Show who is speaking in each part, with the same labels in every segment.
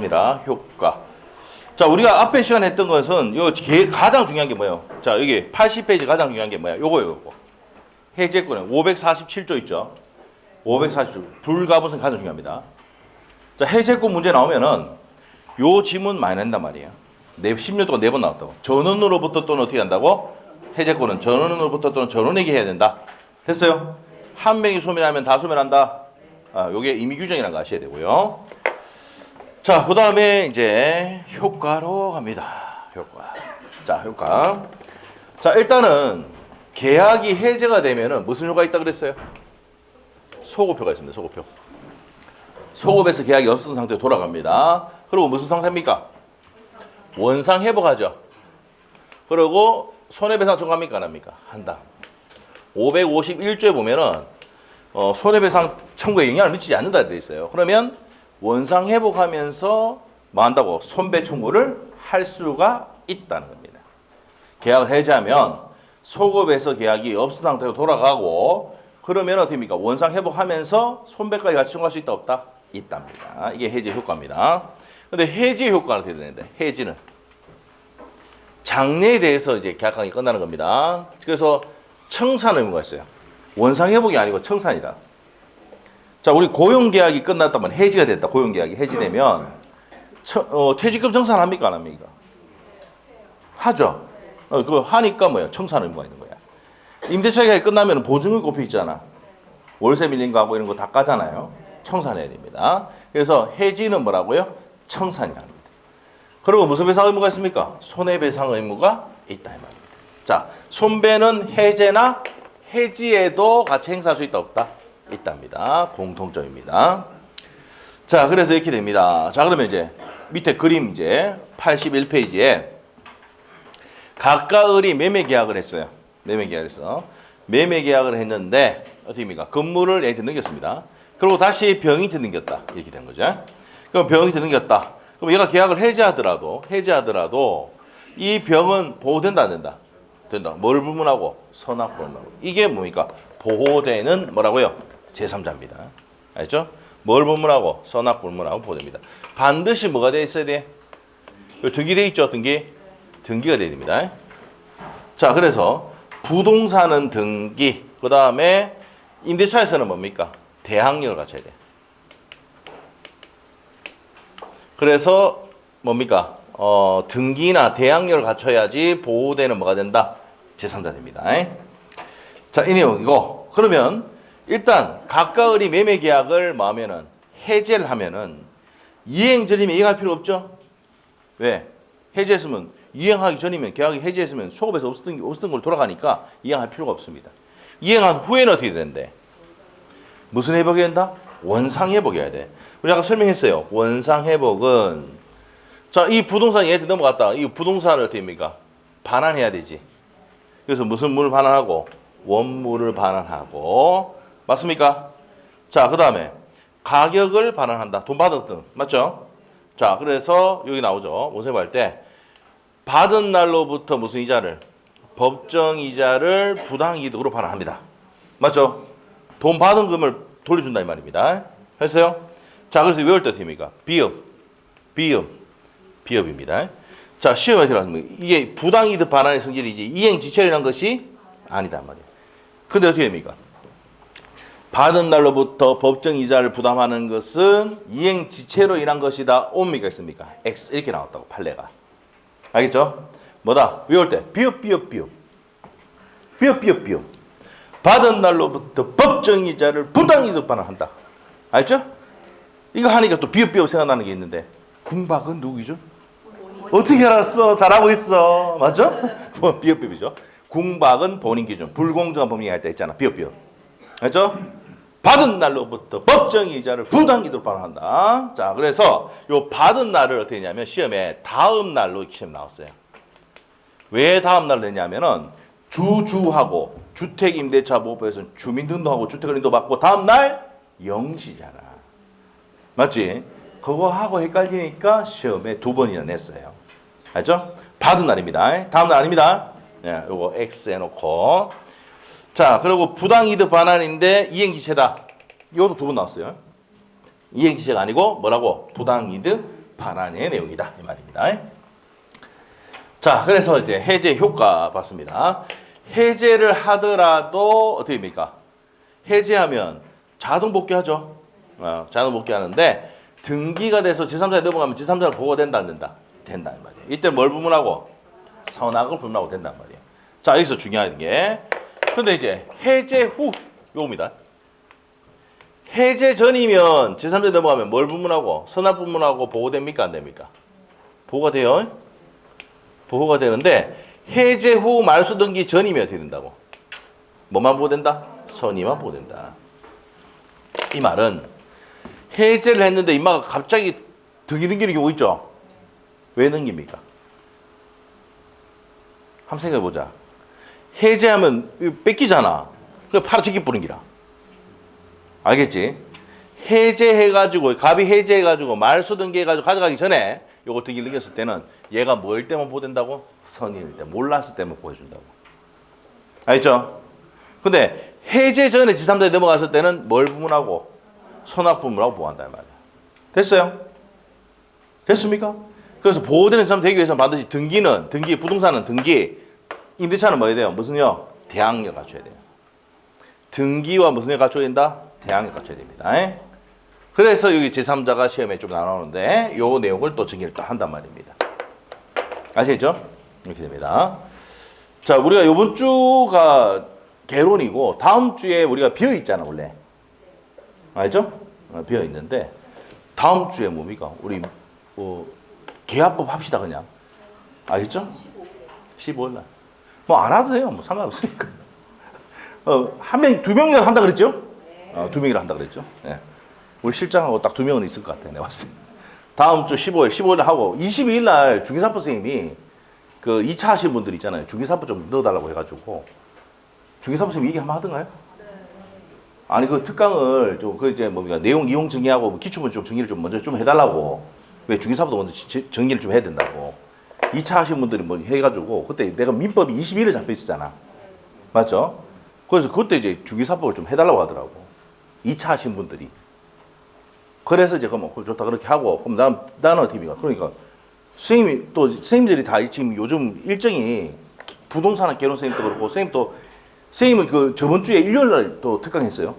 Speaker 1: 있습니다. 효과. 자, 우리가 앞에 시간에 했던 것은 요 가장 중요한 게 뭐예요? 자, 여기 80페이지 가장 중요한 게 뭐야? 요거. 해제권에 547조 있죠? 547조. 불가분성 가장 중요합니다. 자, 해제권 문제 나오면은 요 지문 많이 낸단 말이에요. 10년 동안 4번 나왔다고. 전원으로부터 또는 어떻게 한다고? 해제권은 전원으로부터 또는 전원에게 해야 된다. 됐어요? 한 명이 소멸하면 다 소멸한다. 요게 임의 규정이라는 거 아셔야 되고요. 자, 그 다음에 이제 효과로 갑니다. 효과. 자, 효과. 자, 일단은 계약이 해제가 되면은 무슨 효과가 있다 그랬어요? 소급효가 있습니다. 소급효. 소급에서 계약이 없은 상태로 돌아갑니다. 그리고 무슨 상태입니까? 원상 회복하죠. 그리고 손해배상 청구합니까? 안 합니까? 한다. 551조에 보면은 손해배상 청구에 영향을 미치지 않는다 되어 있어요. 그러면 원상 회복하면서 뭐 한다고? 손배 청구를 할 수가 있다는 겁니다. 계약을 해제하면 소급에서 계약이 없은 상태로 돌아가고 그러면 어떻게 됩니까? 원상 회복하면서 손배까지 같이 청구할 수 있다 없다? 있답니다. 이게 해제 효과입니다. 근데 해제 효과는 어떻게 되는데? 해지는 장래에 대해서 이제 계약관이 끝나는 겁니다. 그래서 청산 의무가 있어요. 원상 회복이 아니고 청산이다. 자, 우리 고용계약이 끝났다면 해지가 됐다. 고용계약이 해지되면 퇴직금 청산합니까? 안 합니까? 하죠. 그거 하니까 뭐야? 청산 의무가 있는 거야. 임대차 계약이 끝나면 보증금 꼽혀 있잖아. 월세 밀린 거 하고 이런 거 다 까잖아요. 청산해야 됩니다. 그래서 해지는 뭐라고요? 청산이 합니다. 그리고 무슨 배상 의무가 있습니까? 손해배상 의무가 있다 이 말입니다. 자, 손배는 해제나 해지에도 같이 행사할 수 있다 없다? 있답니다. 공통점입니다. 자, 그래서 이렇게 됩니다. 자, 그러면 이제 밑에 그림 이제 81페이지에 각가을이 매매 계약을 했어요. 매매 계약을 했는데 어떻게 됩니까? 건물을 얘한테 넘겼습니다. 그리고 다시 병인한테 넘겼다. 이렇게 된 거죠. 그럼 병인한테 넘겼다. 그럼 얘가 계약을 해제하더라도 이 병은 보호된다 안 된다? 된다. 뭘 불문하고? 선악 불문하고. 이게 뭡니까? 보호되는 뭐라고요? 제3자입니다. 알죠? 뭘 불문하고? 선악 불문하고 보호됩니다. 반드시 뭐가 돼 있어야 돼? 등기돼 있죠? 등기가 돼야 됩니다. 자, 그래서 부동산은 등기, 그 다음에 임대차에서는 뭡니까? 대항력을 갖춰야 돼. 그래서 뭡니까? 등기나 대항력을 갖춰야지 보호되는 뭐가 된다? 제3자 됩니다. 자, 이 내용이고, 그러면 일단 각가을이 매매 계약을 뭐 하면은 해제를 하면은 이행 전이면 이행할 필요 없죠? 왜? 해제했으면 이행하기 전이면 계약이 해제했으면 소급에서 없었던 걸 돌아가니까 이행할 필요가 없습니다. 이행한 후에는 어떻게 되는데? 무슨 회복이 된다? 원상 회복해야 돼. 우리 아까 설명했어요. 원상 회복은 자, 이 부동산 얘한테 넘어갔다. 이 부동산을 어떻게 합니까? 반환해야 되지. 그래서 무슨 물을 반환하고? 원물을 반환하고. 맞습니까? 자, 그 다음에 가격을 반환한다. 돈 받았던. 맞죠? 자, 그래서 여기 나오죠. 모세할 때 받은 날로부터 무슨 이자를? 법정 이자를 부당이득으로 반환합니다. 맞죠? 돈 받은 금을 돌려준다 이 말입니다. 했어요? 자, 그래서 외울 때 어떻게 합니까? 비읍입니다. 자, 시험에 들어갔습니다. 이게 부당이득 반환의 성질이지 이행지체라는 것이 아니다 말이에요. 근데 어떻게 됩니까? 받은 날로부터 법정 이자를 부담하는 것은 이행지체로 인한 것이다. 옵니까 있습니까? X 이렇게 나왔다고 판례가. 알겠죠? 뭐다? 외울 때 비읍. 받은 날로부터 법정 이자를 부당이득 반환한다. 알죠? 이거 하니까 또 비읍 생각나는 게 있는데 궁박은 누구죠? 어떻게 알았어? 잘하고 있어. 맞죠? 비읍이죠. 궁박은 본인 기준. 불공정한 법리할 때 있잖아. 비읍. 알죠? 받은 날로부터 법정 이자를 부당이득 반환한다. 자, 그래서 요 받은 날을 어떻게 했냐면 시험에 다음 날로 시험 나왔어요. 왜 다음 날로 했냐면은 주하고 주택임대차보호법에서 주민등록하고 주택을인도 받고 다음 날 0시잖아. 맞지? 그거 하고 헷갈리니까 시험에 2번이나 냈어요. 알죠? 받은 날입니다. 다음 날 아닙니다. 네, 요거 X 해놓고. 자, 그리고 부당이득 반환인데 이행지체다. 이것도 2번 나왔어요. 이행지체가 아니고 뭐라고? 부당이득 반환의 내용이다 이 말입니다. 자, 그래서 이제 해제 효과 봤습니다. 해제를 하더라도 어떻게 됩니까? 해제하면 자동 복귀하죠. 자동 복귀하는데 등기가 돼서 제3자에 넘어가면 제3자를 보호가 된다 안 된다? 된다 이 말이에요. 이때 뭘 부문하고? 선악을 부문하고 된단 말이에요. 자, 여기서 중요한 게 근데 이제 해제 후 요겁니다. 해제 전이면 제3자에 넘어가면 뭘 부문하고? 선악 부문하고 보호됩니까 안 됩니까? 보호가 돼요. 보호가 되는데 해제 후 말소 등기 전이면 어떻게 된다고? 뭐만 보호된다? 선의만 보호된다. 이 말은 해제를 했는데 임마가 갑자기 등기 넘기는 경우 있죠? 왜 넘깁니까? 한번 생각해보자. 해제하면 뺏기잖아. 그래 팔아 지키 뿌린 기라. 알겠지? 해제해가지고 갑이 해제해가지고 말소 등기해가지고 가져가기 전에 요거 등기 넘겼을 때는 얘가 뭐일 때만 보호된다고? 선의일 때. 몰랐을 때만 보호해준다고. 알겠죠? 근데 해제 전에 제3자에 넘어갔을 때는 뭘 부문하고? 선악 부문하고 보호한다 이 말이야. 됐어요? 됐습니까? 그래서 보호되는 제3자 되기 위해서 반드시 등기, 부동산은 등기, 임대차는 뭐 해야 돼요? 무슨요? 대항력 갖춰야 돼요. 등기와 무슨 력 갖춰야 된다? 대항력 갖춰야 됩니다. 그래서 여기 제3자가 시험에 좀 나오는데 요 내용을 또 정리를 또 한단 말입니다. 아시겠죠? 이렇게 됩니다. 자, 우리가 요번 주가 개론이고 다음 주에 우리가 비어 있잖아 원래. 알죠? 비어 있는데 다음 주에 뭡니까? 우리 계약법 합시다 그냥. 알겠죠? 15일 날. 뭐 안 와도 돼요. 뭐 상관없으니까. 한 명, 두 명이나 한다 그랬죠? 두 명이나 한다 그랬죠? 예. 우리 실장하고 딱 두 명은 있을 것 같아. 내가 봤을 때. 다음 주 15일 하고 22일 날 중개사법 선생님이 그 2차 하신 분들 있잖아요. 중개사법 좀 넣어달라고 해가지고 중개사법 선생님 얘기 한번 하던가요? 아니 그 특강을 좀 그 이제 뭡니까 내용 이용 정리하고 기초문 좀 정리를 좀 먼저 좀 해달라고. 왜 중개사법도 먼저 정리를 좀 해야 된다고. 2차 하신 분들이 뭐 해가지고 그때 내가 민법이 22일에 잡혀 있었잖아. 맞죠? 그래서 그때 이제 중개사법을 좀 해달라고 하더라고. 2차 하신 분들이. 그래서 이제 그럼 좋다 그렇게 하고 그럼 나는 어떻게 합니까? 그러니까 선생님이 또 선생님들이 다 지금 요즘 일정이 부동산 개론 선생님도 그렇고 선생님은 그 저번 주에 일요일 날 또 특강했어요.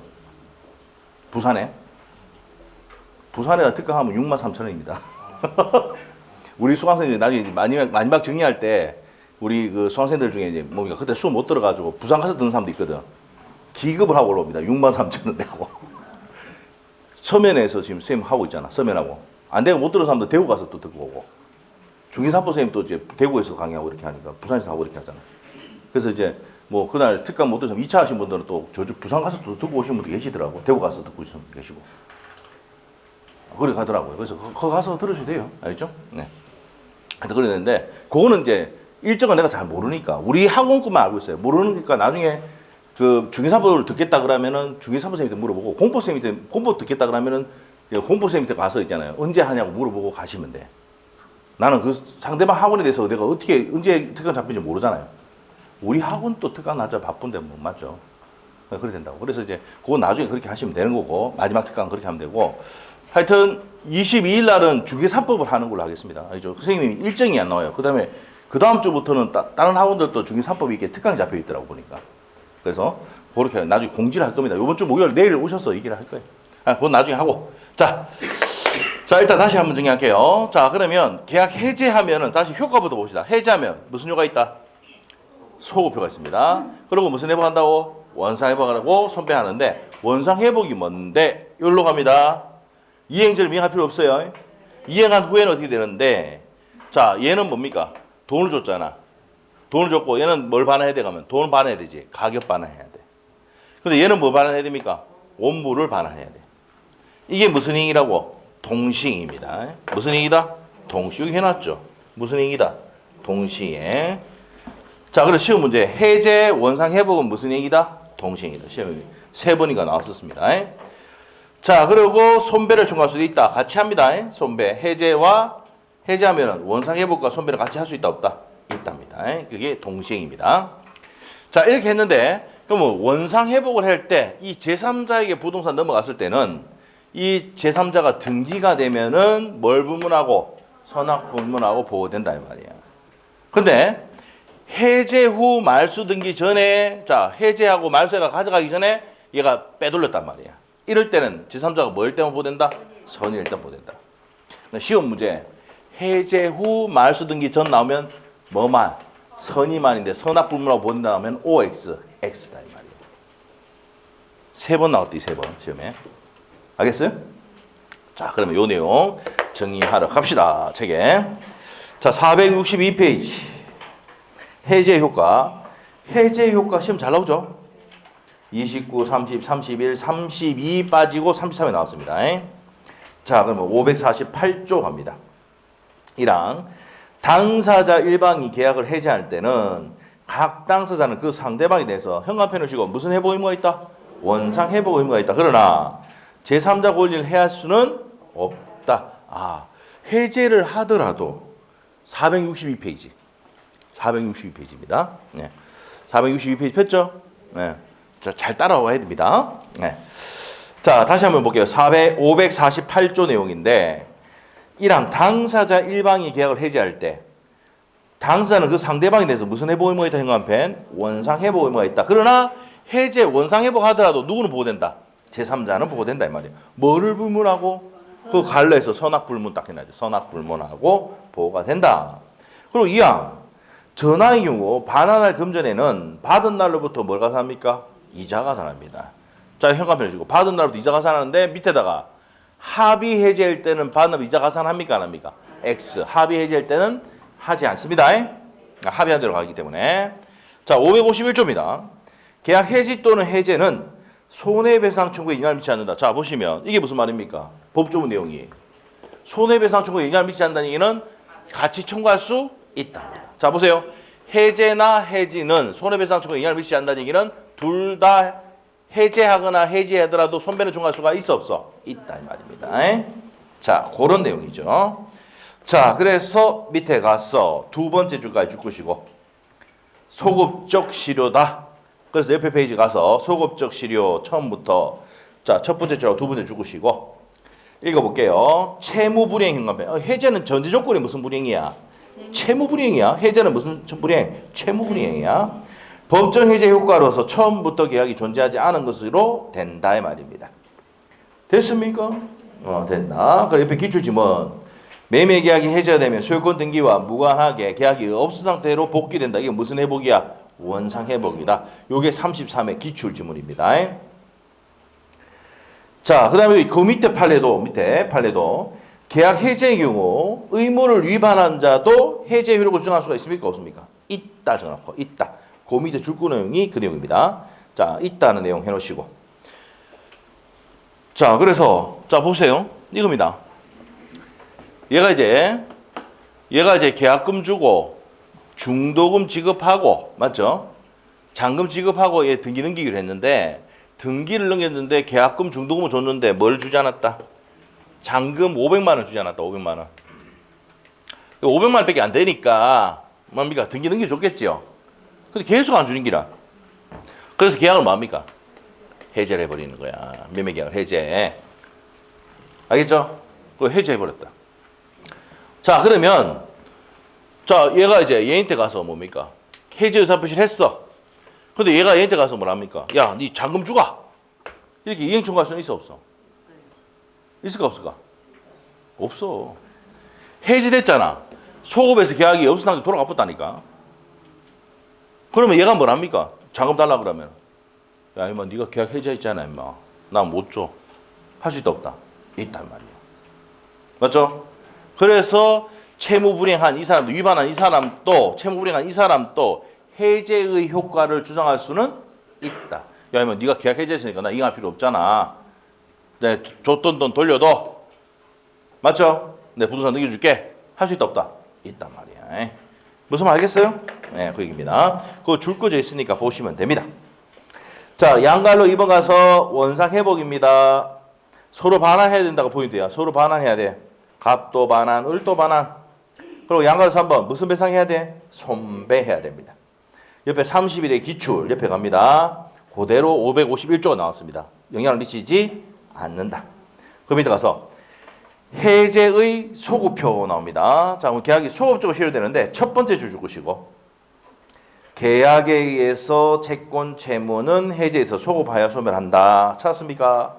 Speaker 1: 부산에 특강하면 63,000원입니다. 우리 수강생들이 나중에 마지막 정리할 때 우리 그 수강생들 중에 이제 뭡니까 그때 수업 못 들어가지고 부산 가서 듣는 사람도 있거든. 기급을 하고 올라옵니다. 63,000원 내고. 서면에서 지금 선생님 하고 있잖아. 서면하고. 안 되고 못 들은 사람도 대구 가서 또 듣고 오고. 중개사법 선생님 또 이제 대구에서 강의하고 이렇게 하니까 부산에서 하고 이렇게 하잖아. 그래서 이제 뭐 그날 특강 못 들어서 2차 하신 분들은 또 저쪽 부산 가서 또 듣고 오신 분도 계시더라고. 대구 가서 듣고 오신 분도 계시고. 그래 가더라고요. 그래서 거기 가서 들으셔도 돼요. 알겠죠? 네. 하여튼 그랬는데 그거는 이제 일정은 내가 잘 모르니까 우리 학원급만 알고 있어요. 모르니까 나중에 그 중개사법을 듣겠다 그러면은 중개사법 선생님한테 물어보고 공법 선생님한테 공법 듣겠다 그러면은 공법 선생님한테 가서 있잖아요. 언제 하냐고 물어보고 가시면 돼. 나는 그 상대방 학원에 대해서 내가 어떻게 언제 특강 잡힌지 모르잖아요. 우리 학원 또 특강 날짜 바쁜데 뭐 맞죠? 그래 된다고. 그래서 이제 그건 나중에 그렇게 하시면 되는 거고 마지막 특강 그렇게 하면 되고 하여튼 22일 날은 중개사법을 하는 걸로 하겠습니다. 알죠? 선생님이 일정이 안 나와요. 그다음에 그 다음 주부터는 다른 학원들도 중개사법이 이렇게 특강이 잡혀 있더라고 보니까. 그래서 그렇게 나중에 공지를 할 겁니다. 이번 주 목요일 내일 오셔서 얘기를 할 거예요. 그건 나중에 하고. 자 일단 다시 한번 정리할게요. 자 그러면 계약 해제하면은 다시 효과부터 봅시다. 해제하면 무슨 효과가 있다? 소급효가 있습니다. 그리고 무슨 회복한다고? 원상회복하고 손배하는데 원상회복이 뭔데? 여기로 갑니다. 이행제를 미행할 필요 없어요. 이행한 후에는 어떻게 되는데 자 얘는 뭡니까? 돈을 줬잖아. 돈을 줬고 얘는 뭘 반환해야 돼? 가면 돈을 반환해야 되지. 가격 반환해야 돼. 근데 얘는 뭐 반환해야 됩니까? 원물을 반환해야 돼. 이게 무슨 행위라고? 동시행위입니다. 무슨 행위다? 동시. 여기 해놨죠. 무슨 행위다? 동시행. 자, 그래서 시험 문제 해제 원상 회복은 무슨 행위다? 동시행위다. 시험에 3번이가 나왔었습니다. 자, 그리고 손배를 청구할 수도 있다. 같이 합니다. 손배 해제하면은 원상 회복과 손배를 같이 할 수 있다 없다? 있답니다. 그게 동시행입니다. 자, 이렇게 했는데 그러면 원상 회복을 할 때 이 제3자에게 부동산 넘어갔을 때는 이 제3자가 등기가 되면은 뭘 불문하고 선악 불문하고 보호된다 이 말이야. 근데 해제 후 말소 등기 전에 자 해제하고 말소해가 가져가기 전에 얘가 빼돌렸단 말이야. 이럴 때는 제3자가 뭘 때문에 보호된다? 선의일 때 보호된다. 시험 문제 해제 후 말소 등기 전 나오면 뭐만? 선의만인데 선악 불문하고 보호된다 하면 OX, X다 이 말이야. 3번 나왔대 3번 시험에. 알겠어요? 자 그러면 요 내용 정리하러 갑시다. 책에. 자 462페이지 해제 효과. 해제 효과 시험 잘 나오죠? 29, 30, 31, 32 빠지고 33에 나왔습니다. 자 그러면 548조 갑니다. 1항 당사자 일방이 계약을 해제할 때는 각 당사자는 그 상대방에 대해서 현관편을 쥐고 무슨 회복 의무가 있다? 원상 회복 의무가 있다. 그러나 제3자 권리를 해할 수는 없다. 아, 해제를 하더라도 462페이지. 462페이지입니다. 네. 462페이지 폈죠? 네. 자, 잘 따라와야 됩니다. 네. 자, 다시 한번 볼게요. 548조 내용인데 1항 당사자 일방이 계약을 해제할 때 당사자는 그 상대방에 대해서 무슨 회복 의무가 있다? 현관편 원상 회복 의무가 있다. 그러나 해제 원상 회복하더라도 누구는 보호된다? 제3자는 보호된다 이 말이에요. 뭐를 불문하고? 그 갈래에서 선악 불문 딱 해놔야죠. 선악 불문하고 보호가 된다. 그리고 2항 전화의 경우 반환할 금전에는 받은 날로부터 뭘 가산합니까? 이자 가산합니다. 자 현관편을 주고 받은 날부터 이자 가산하는데 밑에다가 합의 해제할 때는 받은 이자 가산합니까? 안 합니까? X. 합의 해제할 때는 하지 않습니다. 합의한 대로 가기 때문에. 자 551조입니다. 계약 해지 또는 해제는 손해배상 청구에 영향을 미치지 않는다. 자 보시면 이게 무슨 말입니까? 법조문 내용이 손해배상 청구에 영향을 미치지 않는다는 얘기는 같이 청구할 수 있다. 자 보세요. 해제나 해지는 손해배상 청구에 영향을 미치지 않는다는 얘기는 둘 다 해제하거나 해지하더라도 손배는 청구할 수가 있어 없어? 있다 이 말입니다. 자 그런 내용이죠. 자 그래서 밑에 가서 두 번째 줄까지 줄 것이고 소급적 실효다. 그래서 옆에 페이지 가서 소급적 실효 처음부터 자 첫 번째 줄하고 두 번째 줄 것이고 읽어볼게요. 채무불이행 현관편. 해제는 전제 조건이 무슨 불이행이야? 채무불이행이야. 해제는 무슨 불이행? 채무불이행이야. 법정 해제 효과로서 처음부터 계약이 존재하지 않은 것으로 된다 이 말입니다. 됐습니까? 된다. 그리고 옆에 기출지문 매매 계약이 해제가 되면 소유권 등기와 무관하게 계약이 없은 상태로 복귀된다. 이게 무슨 회복이야? 원상 회복이다. 요게 33회 기출지문입니다. 자, 그 다음에 그 밑에 판례도 계약 해제의 경우 의무를 위반한 자도 해제 효력을 주장할 수가 있습니까? 없습니까? 있다 정해놓고 있다. 그 밑에 줄거 내용이 그 내용입니다. 자, 있다는 내용 해놓으시고. 자, 그래서 자 보세요. 이겁니다. 얘가 이제 계약금 주고 중도금 지급하고 맞죠? 잔금 지급하고 얘 등기 넘기기로 했는데 등기를 넘겼는데 계약금 중도금을 줬는데 뭘 주지 않았다? 잔금 500만 원 주지 않았다. 500만 원. 500만 원밖에 안 되니까 뭡니까? 등기 넘겨줬겠지요. 근데 계속 안 주는 기라. 그래서 계약을 뭡니까? 해제를 해버리는 거야. 매매 계약을 해제. 알겠죠? 그거 해제해버렸다. 자 그러면 자 얘가 이제 얘한테 가서 뭡니까? 해제 의사표시를 했어. 근데 얘가 얘한테 가서 뭐랍니까? 야, 니 잔금 주가. 이렇게 이행 청구할 수는 있어 없어? 있을까 없을까? 없어. 해지됐잖아. 소급에서 계약이 없은 상태 돌아가 버렸다니까. 그러면 얘가 뭐랍니까? 잔금 달라 그러면 야 임마 네가 계약 해지했잖아 임마. 나 못 줘. 할 수 있다 없다? 있단 말이야. 맞죠? 그래서 채무불이행한 이 사람도 위반한 이 사람도 채무불이행한 이 사람도 해제의 효과를 주장할 수는 있다. 야 임마 네가 계약 해지했으니까 나 이행할 필요 없잖아. 내 줬던 돈 돌려도 맞죠? 내 부동산 넘겨줄게. 할 수 있다 없다? 있단 말이야. 무슨 말 알겠어요? 네, 그 얘기입니다. 그거 줄 거져 있으니까 보시면 됩니다. 자, 양갈로 2번 가서 원상 회복입니다. 서로 반환해야 된다고 포인트야. 서로 반환해야 돼. 갑도 반환, 을도 반환. 그리고 양갈로 3번 무슨 배상해야 돼? 손배해야 됩니다. 옆에 30일의 기출 옆에 갑니다. 그대로 551조가 나왔습니다. 영향을 미치지 않는다. 그 밑에 가서 해제의 소급표 나옵니다. 자, 그럼 계약이 소급적으로 실효되는데 첫 번째 줄 줄 것이고 계약에 의해서 채권 채무는 해제해서 소급하여 소멸한다. 찾았습니까?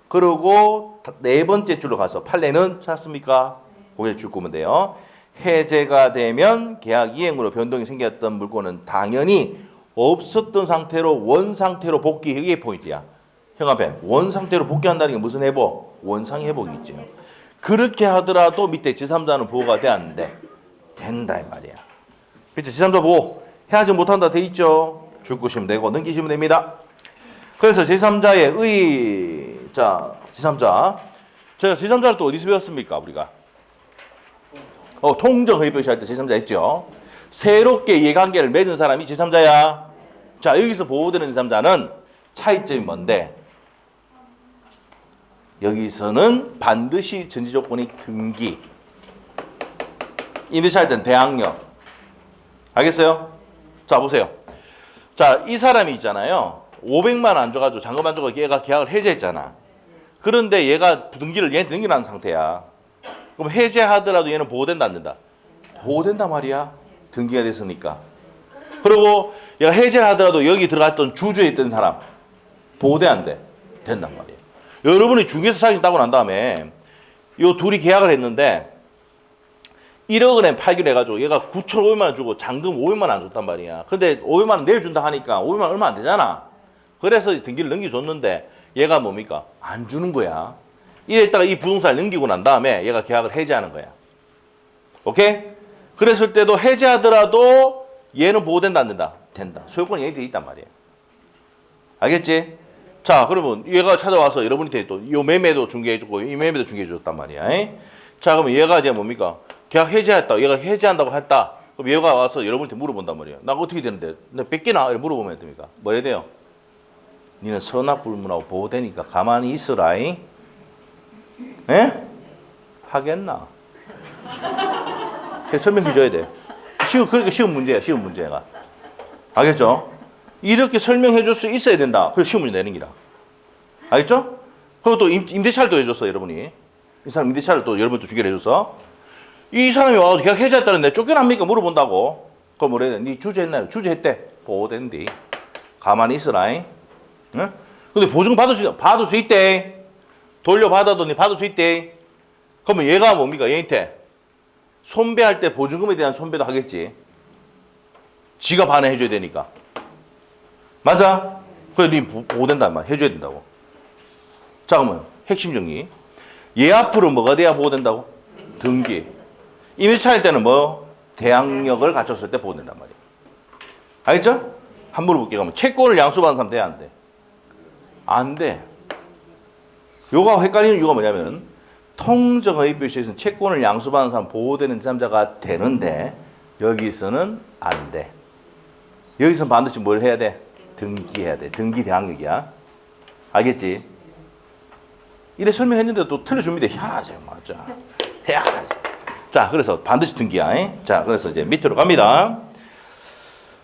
Speaker 1: 그리고 네 번째 줄로 가서 판례는 찾았습니까? 거기에 줄 거면 돼요. 해제가 되면 계약 이행으로 변동이 생겼던 물건은 당연히 없었던 상태로 원 상태로 복귀. 이게 포인트야. 형 앞에 원 상태로 복귀한다는 게 무슨 회복? 원상의 회복이죠. 그렇게 하더라도 밑에 제3자는 보호가 돼 안 돼? 된다 이 말이야. 밑에 제3자 보호 해야지 못한다 돼 있죠. 줄 것이면 되고 넘기시면 됩니다. 그래서 제3자의 의, 자 제3자 제가 제3자를 또 어디서 배웠습니까 우리가? 통정의표시 할 때 제3자 했죠. 새롭게 이해관계를 맺은 사람이 제3자야. 자 여기서 보호되는 제3자는 차이점이 뭔데? 여기서는 반드시 전제조건이 등기. 임대차 할 때는 대항력. 알겠어요? 자 보세요. 자 이 사람이 있잖아요. 500만 원 안 줘가지고 잔금 안 줘가지고 얘가 계약을 해제했잖아. 그런데 얘가 등기를 얘한테 넘겨놓은 상태야. 그럼 해제하더라도 얘는 보호된다 안 된다? 보호된단 말이야. 등기가 됐으니까. 그리고 얘가 해제를 하더라도 여기 들어갔던 주주에 있던 사람 보호돼 안 돼? 된단 말이야. 여러분이 중개사 사기 따고 난 다음에 요 둘이 계약을 했는데 1억 원에 팔기로 해가지고 얘가 9,500만 원 주고 잔금 500만 원 안 줬단 말이야. 근데 500만 원 내일 준다 하니까 500만 원 얼마 안 되잖아. 그래서 등기를 넘겨줬는데 얘가 뭡니까? 안 주는 거야. 이랬다가 이 부동산을 넘기고 난 다음에 얘가 계약을 해제하는 거야. 오케이? 그랬을 때도 해제하더라도 얘는 보호된다 안 된다? 된다. 소유권이 얘한테 있단 말이야. 알겠지? 자 그러면 얘가 찾아와서 여러분한테 또 이 매매도 중개해주고 이 매매도 중개해줬단 말이야. 자 그러면 얘가 이제 뭡니까? 계약 해제했다. 얘가 해제한다고 했다. 그럼 얘가 와서 여러분한테 물어본단 말이야. 나 어떻게 되는데? 나 뺏기나? 이렇게 물어보면 됩니까? 뭐 해야 돼요? 니는 선악불문하고 보호되니까 가만히 있으라잉. 에? 하겠나? 설명해줘야 돼. 그러니까 쉬운 문제야. 쉬운 문제가. 알겠죠? 이렇게 설명해줄 수 있어야 된다. 그래서 쉬운 문제 내는 기라. 알겠죠? 그리고 또 임대차를 또 해줬어 여러분이. 이 사람 임대차를 또 여러분도 주기로 해줬어. 이 사람이 와서 계약 해제했다는데 쫓겨납니까? 물어본다고. 그럼 뭐래? 네 주제했나요? 주제했대. 보호된디. 가만히 있으라잉. 응? 근데 보증 받을 수 있대. 돌려받아도 니 받을 수 있대. 그러면 얘가 뭡니까? 얘한테 손배할 때 보증금에 대한 손배도 하겠지. 지가 반환해줘야 되니까. 맞아? 그래, 니 보호된단 말이야. 해줘야 된다고. 자, 그러면 핵심 정리. 얘 앞으로 뭐가 돼야 보호된다고? 등기. 임대차일 때는 뭐? 대항력을 갖췄을 때 보호된단 말이야. 알겠죠? 한 번 물어볼게요. 그러면 채권을 양수받은 사람 돼야 안 돼? 안 돼. 요가 헷갈리는 이유가 뭐냐면 통정의표시에서는 채권을 양수받은 사람 보호되는 제3자가 되는데 여기서는 안 돼. 여기서는 반드시 뭘 해야 돼? 등기해야 돼. 등기 대항력이야. 알겠지? 이래 설명했는데 또 틀려줍니다. 희한하죠. 맞아. 희한하지. 자, 그래서 반드시 등기야. 자, 그래서 이제 밑으로 갑니다.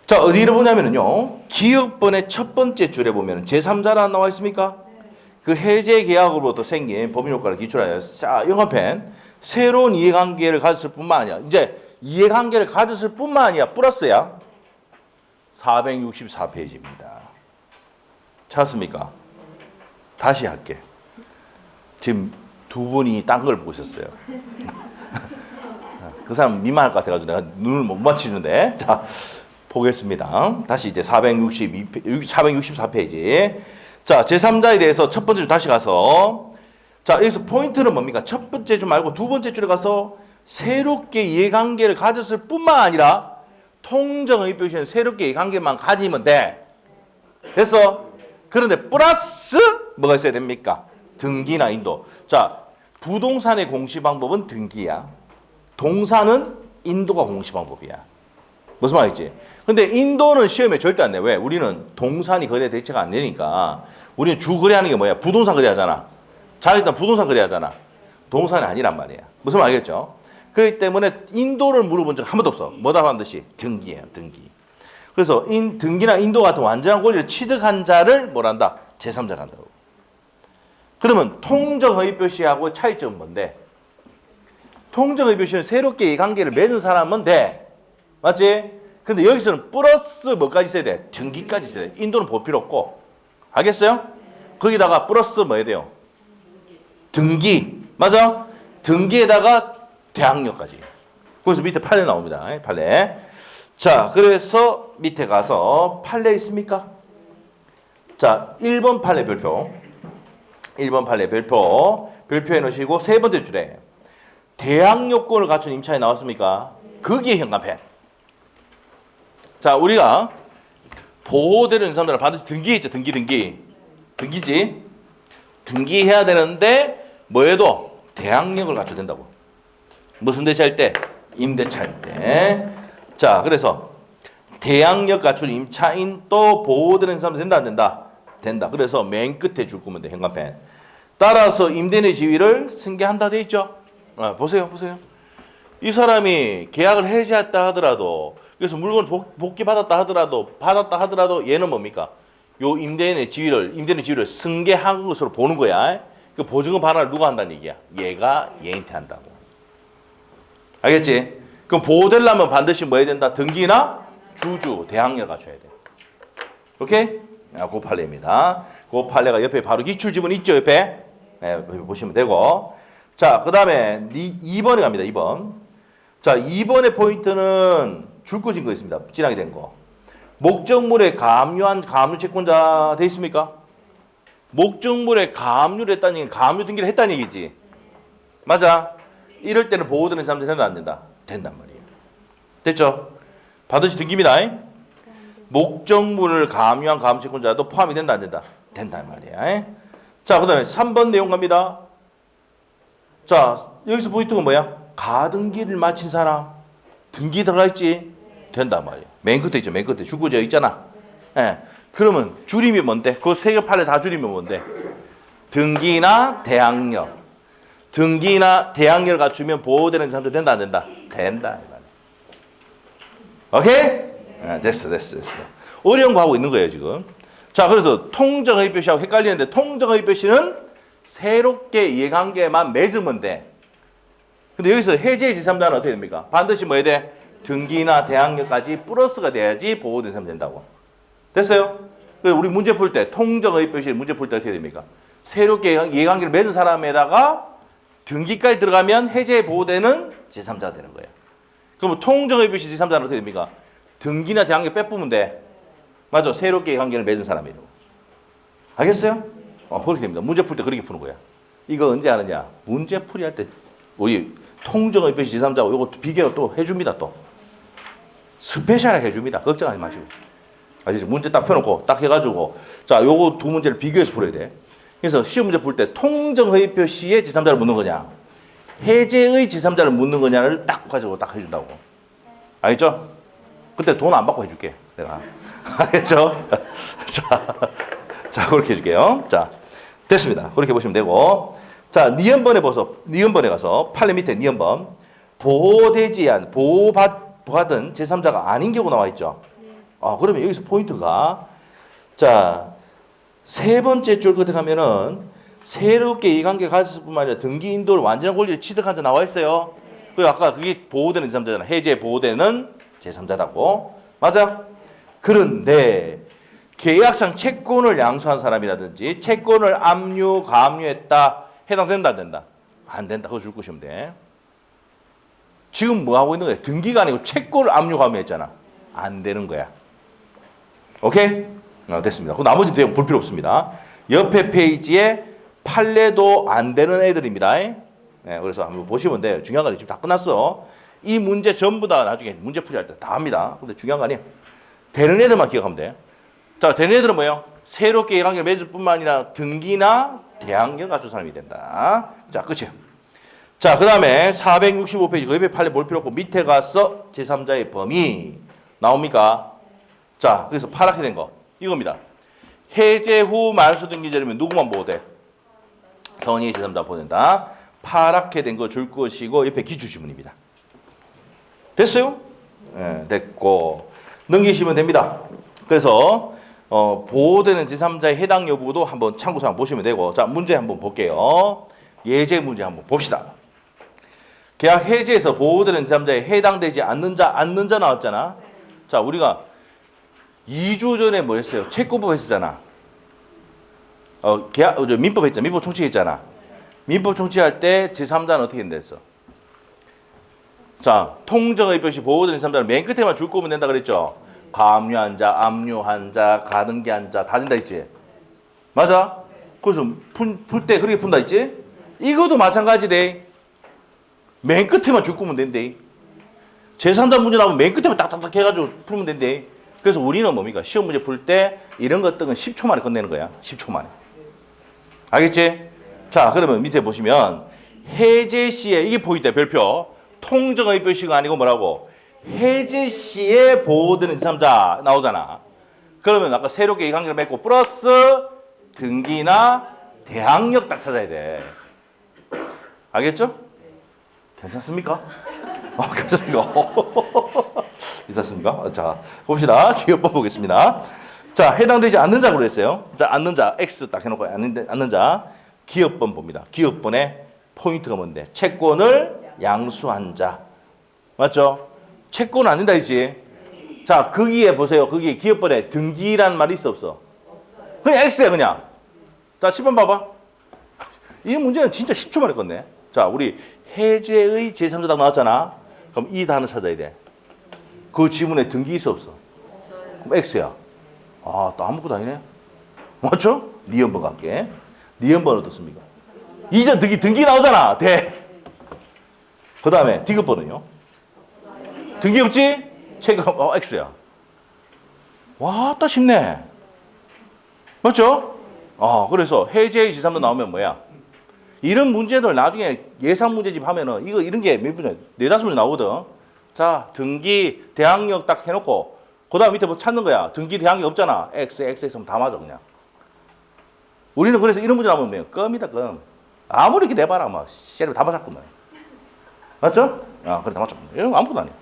Speaker 1: 자, 어디를 보냐면요. 기억번의 첫 번째 줄에 보면 제3자라 나와 있습니까? 그 해제 계약으로부터 생긴 법인효과를 기초로 해서 자, 영업행 새로운 이해관계를 가졌을 뿐만 아니라 이제 이해관계를 가졌을 뿐만 아니라 플러스야 464페이지입니다. 찾았습니까? 다시 할게. 지금 두 분이 딴 걸 보고 있었어요. 그 사람 민망할 것 같아가지고 내가 눈을 못 맞추는데 자 보겠습니다. 다시 이제 464페이지. 자, 제3자에 대해서 첫 번째 줄 다시 가서 자, 여기서 포인트는 뭡니까? 첫 번째 줄 말고 두 번째 줄에 가서 새롭게 이해관계를 가졌을 뿐만 아니라 통정의표시는 새롭게 이해관계만 가지면 돼. 됐어? 그런데 플러스 뭐가 있어야 됩니까? 등기나 인도. 자, 부동산의 공시방법은 등기야. 동사는 인도가 공시방법이야. 무슨 말이지? 근데 인도는 시험에 절대 안 내. 왜? 우리는 동산이 거래 대체가 안 되니까 우리는 주 거래하는 게 뭐야? 부동산 거래하잖아. 자, 일단 부동산 거래하잖아. 동산이 아니란 말이야. 무슨 말 알겠죠? 그렇기 때문에 인도를 물어본 적 한 번도 없어. 뭐다 반드시? 등기예요. 등기. 그래서 등기나 인도 같은 완전한 권리를 취득한 자를 뭘 한다? 제3자를 한다고. 그러면 통정의표시하고 차이점은 뭔데? 통정의표시는 새롭게 이 관계를 맺은 사람은 돼. 맞지? 근데 여기서는 플러스 뭐까지 있어야 돼? 등기까지 있어야 돼. 인도는 볼 필요 없고. 알겠어요? 거기다가 플러스 뭐 해야 돼요? 등기. 맞아? 등기에다가 대항력까지. 거기서 밑에 판례 나옵니다. 판례. 자, 그래서 밑에 가서 판례 있습니까? 자, 1번 판례 별표. 1번 판례 별표. 별표해 놓으시고 세 번째 줄에 대항요건을 갖춘 임차인이 나왔습니까? 거기에 현관펜. 자, 우리가 보호되는 사람들은 반드시 등기했죠. 등기지. 등기해야 되는데 뭐해도 대항력을 갖춰야 된다고. 무슨 대차일 때? 임대차일 때. 자, 그래서 대항력 갖춘 임차인 또 보호되는 사람 된다 안 된다? 된다. 그래서 맨 끝에 줄 거면 돼. 현관펜. 따라서 임대인의 지위를 승계한다 돼 있죠. 보세요. 이 사람이 계약을 해지했다 하더라도 그래서 물건 복귀 받았다 하더라도 얘는 뭡니까? 요 임대인의 지위를 승계한 것으로 보는 거야. 그 보증금 반환을 누가 한다는 얘기야? 얘가 얘한테 한다고. 알겠지? 그럼 보호되려면 반드시 뭐 해야 된다? 등기나 주주, 대항력 갖춰야 돼. 오케이? 그 판례입니다. 그 판례가 옆에 바로 기출지문 있죠, 옆에? 네, 보시면 되고. 자, 그 다음에 2번에 갑니다, 2번. 자, 2번의 포인트는 줄거 증거 있습니다. 진하게 된 거. 목적물에 가압류한 가압류 채권자 돼 있습니까? 목적물에 가압류를 했다는 얘기는 가압류 등기를 했다는 얘기지. 맞아? 이럴 때는 보호되는 사람들 된다 안 된다? 된단 말이에요. 됐죠? 반드시 등기입니다. 목적물을 가압류한 가압류 채권자도 포함이 된다 안 된다? 된단 말이야. 자, 그 다음에 3번 내용 갑니다. 자, 여기서 포인트가 뭐야? 가등기를 마친 사람 등기 들어가 있지? 된단 말이야. 맨 끝에 있죠. 맨 끝에 줄거지어 있잖아. 예. 그러면 줄임이 뭔데? 그 세 개 판례 다 줄이면 뭔데? 등기나 대항력. 등기나 대항력을 갖추면 보호되는 사람도 된다 안 된다? 된다. 오케이? 예, 됐어. 어려운 거 하고 있는 거예요 지금. 자, 그래서 통정의표시하고 헷갈리는데 통정의표시는 새롭게 이해관계만 맺으면 돼. 근데 여기서 해제의 제3자는 어떻게 됩니까? 반드시 뭐 해야 돼? 등기나 대항력까지 플러스가 돼야지 보호된 사람 된다고. 됐어요? 우리 문제 풀 때 통정의표시 문제 풀 때 어떻게 됩니까? 새롭게 이해관계를 맺은 사람에다가 등기까지 들어가면 해제 보호되는 제3자가 되는 거예요. 그럼 통정의표시 제3자는 어떻게 됩니까? 등기나 대항력 빼보면 돼. 맞아. 새롭게 관계를 맺은 사람이라고. 알겠어요? 그렇게 됩니다. 문제 풀 때 그렇게 푸는 거야. 이거 언제 하느냐? 문제 풀이 할 때 우리 통정의표시 제3자고 이거 비교 또 해줍니다. 또 스페셜하게 해줍니다. 걱정하지 마시고. 아시죠? 문제 딱 펴놓고 딱 해가지고 자, 요거 두 문제를 비교해서 풀어야 돼. 그래서 시험 문제 풀 때 통정의표시의 제3자를 묻는 거냐, 해제의 제3자를 묻는 거냐를 딱 가지고 딱 해준다고. 알겠죠? 그때 돈 안 받고 해줄게 내가. 알겠죠? 자, 그렇게 해줄게요. 자, 됐습니다. 그렇게 보시면 되고. 자, 니은번에 가서 판례 밑에 니은번 보호되지 않은 보호받은 제3자가 아닌 경우 나와 있죠. 그러면 여기서 포인트가 자, 세 번째 줄 끝에 가면은 새롭게 이관계 가졌을 뿐만 아니라 등기 인도를 완전한 권리를 취득한 자 나와 있어요. 그리고 아까 그게 보호되는 제3자잖아. 해제 보호되는 제3자다고. 맞아? 그런데 계약상 채권을 양수한 사람이라든지 채권을 압류, 가압류했다. 해당된다 안 된다? 안 된다. 그거 줄 것이면 돼. 지금 뭐 하고 있는 거야? 등기가 아니고 채권을 압류, 가압류했잖아. 안 되는 거야. 오케이? 됐습니다. 그 나머지 내용 볼 필요 없습니다. 옆에 페이지에 판례도 안 되는 애들입니다. 그래서 한번 보시면 돼요. 중요한 건 지금 다 끝났어. 이 문제 전부 다 나중에 문제 풀이할 때 다 합니다. 근데 중요한 거 아니에요. 되는 애들만 기억하면 돼. 자, 되는 애들은 뭐예요? 새롭게 관계를 맺을 뿐만 아니라 등기나 대항력 갖춘 사람이 된다. 자, 끝이에요. 자, 그 다음에 465페이지 그 옆에 판례 볼 필요 없고 밑에 가서 제3자의 범위 나옵니까? 자, 그래서 파랗게 된 거 이겁니다. 해제 후 말소 등기자라면 누구만 보호돼? 선의 제3자 보호된다. 파랗게 된 거 줄 것이고 옆에 기출지문입니다. 됐어요? 네, 됐고 넘기시면 됩니다. 그래서 보호되는 제3자의 해당 여부도 한번 참고사항 보시면 되고, 자, 문제 한번 볼게요. 예제 문제 한번 봅시다. 계약 해지에서 보호되는 제3자에 해당되지 않는 자 나왔잖아. 자, 우리가 2주 전에 뭐 했어요? 채권법 했었잖아. 민법 했잖아. 민법 총칙했잖아. 민법 총칙할 때 제3자는 어떻게 된다 했어? 자, 통정의표시 보호되는 제3자를 맨 끝에만 줄 거면 된다 그랬죠? 가압류한 자, 압류한 자, 가등기한 자 다 된다 했지? 맞아? 그래서 풀 때 그렇게 푼다 했지? 이것도 마찬가지대. 맨 끝에만 줄 거면 된대. 제3자 문제 나오면 맨 끝에만 딱딱딱 해가지고 풀면 된대. 그래서 우리는 뭡니까? 시험 문제 풀 때 이런 것들은 10초 만에 끝내는 거야. 10초 만에. 알겠지? 자, 그러면 밑에 보시면 해제 시에 이게 포인트야. 별표. 통정의표시가 아니고 뭐라고? 해제 시에 보호되는 제3자 나오잖아. 그러면 아까 새롭게 이 관계를 맺고 플러스 등기나 대항력 딱 찾아야 돼. 알겠죠? 괜찮습니까? 괜찮습니까? 괜찮습니까? 자, 봅시다. 기업법 보겠습니다. 자, 해당되지 않는 자로 했어요. 자, 않는 자, X 딱 해놓고 않는 자. 기업번 봅니다. 기업번의 포인트가 뭔데? 채권을 양수한 자. 맞죠? 채권은 안 된다 했지? 자, 거기에 보세요. 거기에 기업번에 등기란 말이 있어 없어? 그냥 X야 그냥. 자, 10번 봐봐. 이 문제는 진짜 10초 만에 끝내. 자, 우리 해제의 제3자당 나왔잖아. 그럼 이 단어 찾아야 돼. 그 지문에 등기 있어 없어? 그럼 X야. 아, 또 아무것도 아니네. 맞죠? 니은번 갈게. 니은번 어떻습니까? 이전 등기 나오잖아. 대. 그 다음에 디귿번은요? 등기 없지? 체금 X야. 와, 또 쉽네. 맞죠? 그래서 해제의 제3자 나오면 뭐야? 이런 문제들 나중에 예상 문제집 하면은 이런 게 몇 분에 4-5문제 나오거든. 자, 등기 대항력 딱 해놓고 그 다음 밑에 뭐 찾는 거야. 등기 대항력 없잖아. X 하면 다 맞아 그냥. 우리는 그래서 이런 문제 나오면 뭐야? 껌이다 껌. 아무리 이렇게 내봐라 뭐 씨를 다 맞았구만. 맞죠? 그래 다 맞췄구만. 이런 거 아무것도 아니야.